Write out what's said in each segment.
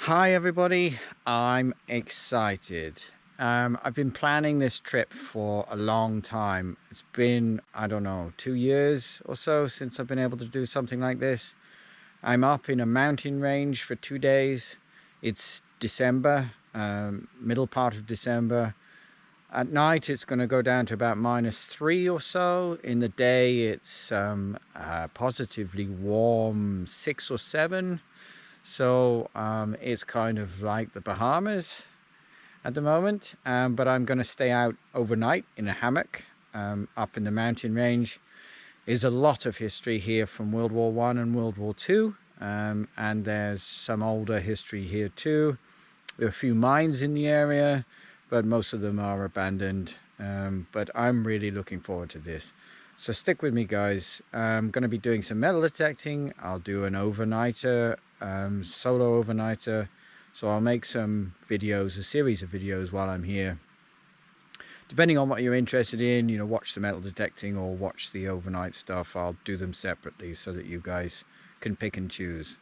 Hi everybody, I'm excited. I've been planning this trip for a long time. It's been, I don't know, 2 years or so since I've been able to do something like this. I'm up in a mountain range for 2 days. It's December, middle part of December. At night it's going to go down to about -3 or so. In the day it's positively warm 6 or 7. So it's kind of like the Bahamas at the moment, but I'm going to stay out overnight in a hammock up in the mountain range. There's a lot of history here from World War I and World War II, and there's some older history here too. There are a few mines in the area, but most of them are abandoned. But I'm really looking forward to this. So stick with me, guys. I'm going to be doing some metal detecting. I'll do an overnighter, solo overnighter. So I'll make some videos, a series of videos while I'm here. Depending on what you're interested in, you know, watch the metal detecting or watch the overnight stuff. I'll do them separately so that you guys can pick and choose.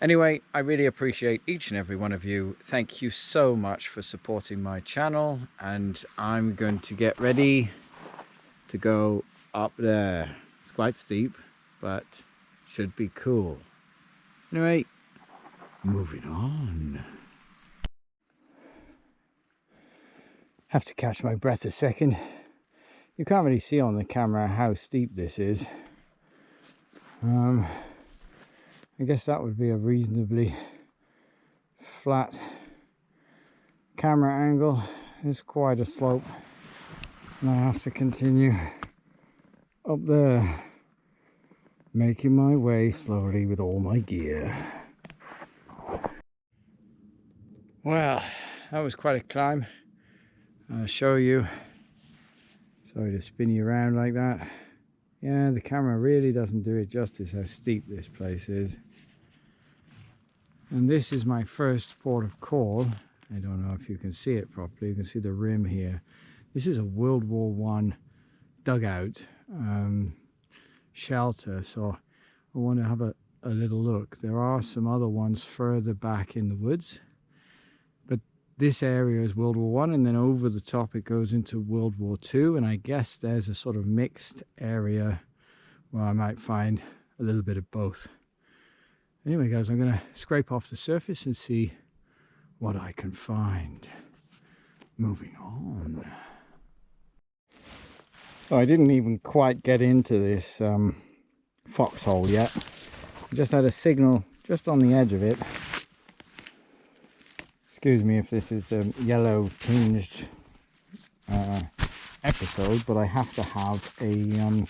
Anyway, I really appreciate each and every one of you. Thank you so much for supporting my channel, and I'm going to get ready to go up there. It's quite steep, but should be cool. Anyway, moving on. Have to catch my breath a second. You can't really see on the camera how steep this is. I guess that would be a reasonably flat camera angle. It's quite a slope, and I have to continue up there, making my way slowly with all my gear. Well, that was quite a climb. I'll show you. Sorry to spin you around like that. Yeah, the camera really doesn't do it justice how steep this place is. And this is my first port of call. I don't know if you can see it properly. You can see the rim here. This is a World War I dugout shelter, so I want to have a little look. There are some other ones further back in the woods, but this area is World War I, and then over the top it goes into World War II, and I guess there's a sort of mixed area where I might find a little bit of both. Anyway guys, I'm going to scrape off the surface and see what I can find. Moving on. So I didn't even quite get into this foxhole yet. I just had a signal just on the edge of it. Excuse me if this is a yellow tinged episode, but I have to have a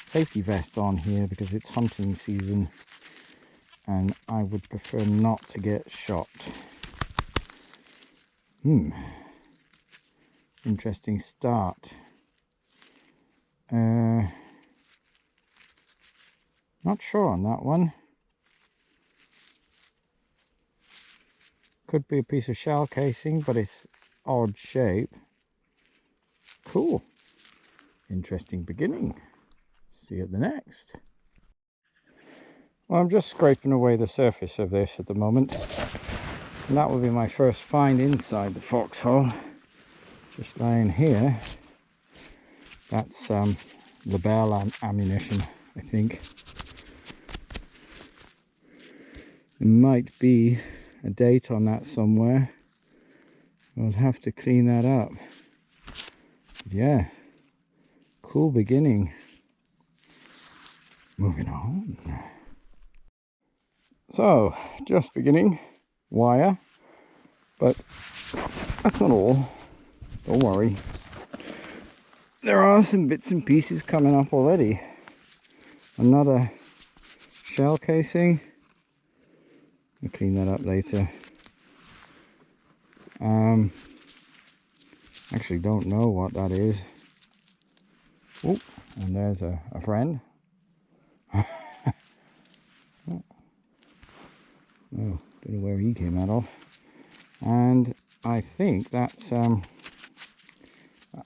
safety vest on here because it's hunting season and I would prefer not to get shot. Interesting start. Not sure on that one. Could be a piece of shell casing, but it's odd shape. Cool. Interesting beginning. See you at the next. Well, I'm just scraping away the surface of this at the moment, and that will be my first find inside the foxhole. Just lying here. That's Lebel ammunition, I think. There might be a date on that somewhere. I'll have to clean that up. But yeah, cool beginning. Moving on. So, just beginning. Wire. But that's not all. Don't worry. There are some bits and pieces coming up already. Another shell casing. I'll clean that up later. Actually don't know what that is. Oh, and there's a friend. Oh, don't know where he came out of. And I think that's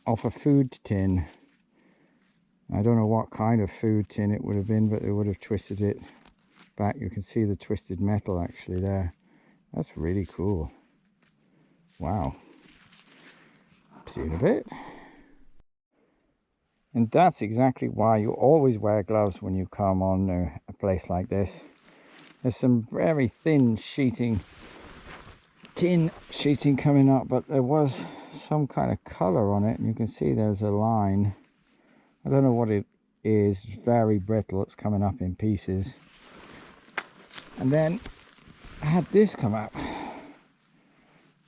off a food tin. I don't know what kind of food tin it would have been, but they would have twisted it back. You can see the twisted metal actually there. That's really cool. Wow. See you in a bit. And that's exactly why you always wear gloves when you come on a place like this. There's some very thin tin sheeting coming up, but there was some kind of color on it, and you can see there's a line. I don't know what it is. It's very brittle. It's coming up in pieces. And then I had this come up.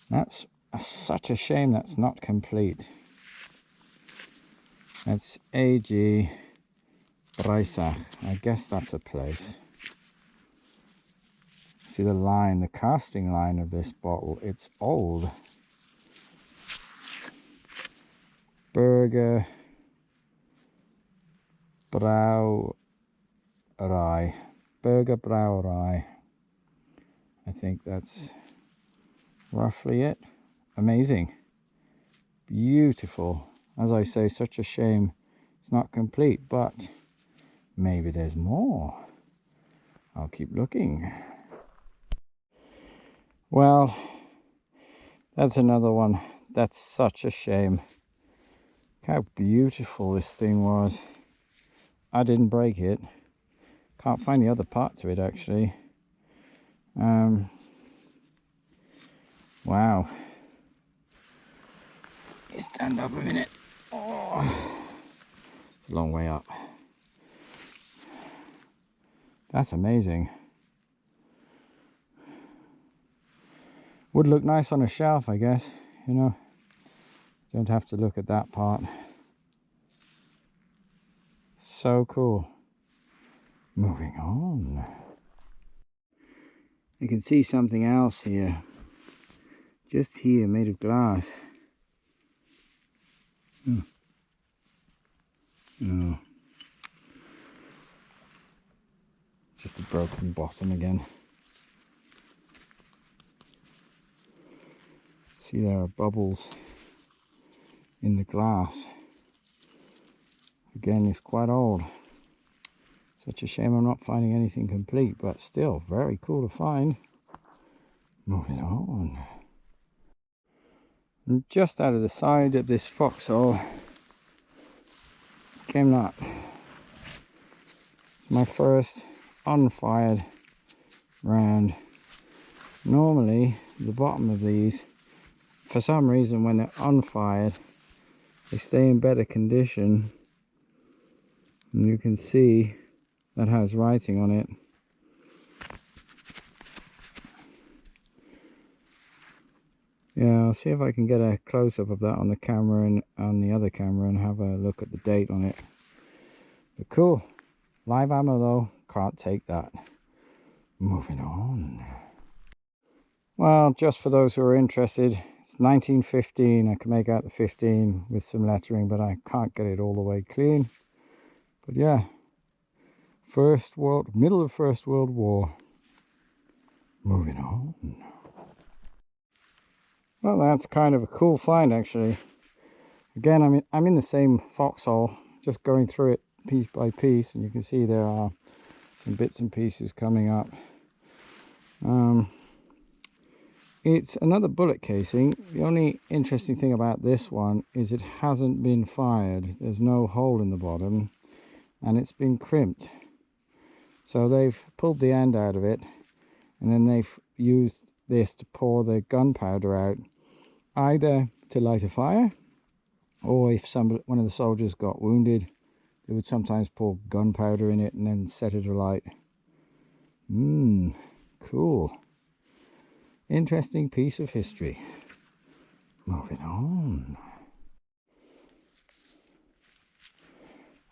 That's such a shame that's not complete. That's AG Breisach. I guess that's a place. See the line, the casting line of this bottle. It's old. Burger Brauerei. Burger Brauerei. I think that's roughly it. Amazing. Beautiful. As I say, such a shame it's not complete, but maybe there's more. I'll keep looking. Well, that's another one. That's such a shame. How beautiful this thing was. I didn't break it. Can't find the other part to it actually. Wow. Stand up a minute. Oh, it's a long way up. That's amazing. Would look nice on a shelf, I guess, you know. Don't have to look at that part. So cool. Moving on. You can see something else here. Just here, made of glass. Oh. It's just a broken bottom again. See, there are bubbles in the glass. Again, it's quite old. Such a shame I'm not finding anything complete, but still very cool to find. Moving on. And just out of the side of this foxhole came that. It's my first unfired round. Normally, the bottom of these, for some reason, when they're unfired, they stay in better condition. And you can see that has writing on it. Yeah, I'll see if I can get a close-up of that on the camera and on the other camera and have a look at the date on it. But cool. Live ammo though, can't take that. Moving on. Well, just for those who are interested, it's 1915. I can make out the 15 with some lettering, but I can't get it all the way clean. But yeah, middle of First World War. Moving on. Well, that's kind of a cool find actually. Again, I'm in the same foxhole, just going through it piece by piece, and you can see there are some bits and pieces coming up. It's another bullet casing. The only interesting thing about this one is it hasn't been fired. There's no hole in the bottom, and it's been crimped. So they've pulled the end out of it, and then they've used this to pour the gunpowder out, either to light a fire, or if one of the soldiers got wounded, they would sometimes pour gunpowder in it and then set it alight. Cool. Interesting piece of history. Moving on.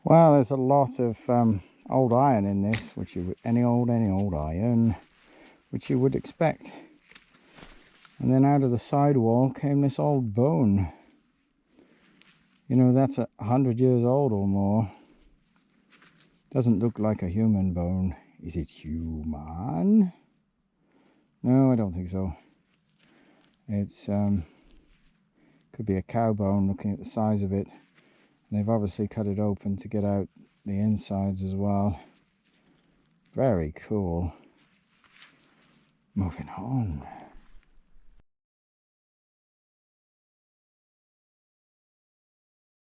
Well, there's a lot of old iron in this, which any old iron, which you would expect. And then out of the sidewall came this old bone. You know, that's 100 years old or more. Doesn't look like a human bone. Is it human? No, I don't think so. It's could be a cow bone, looking at the size of it. And they've obviously cut it open to get out the insides as well. Very cool. Moving on.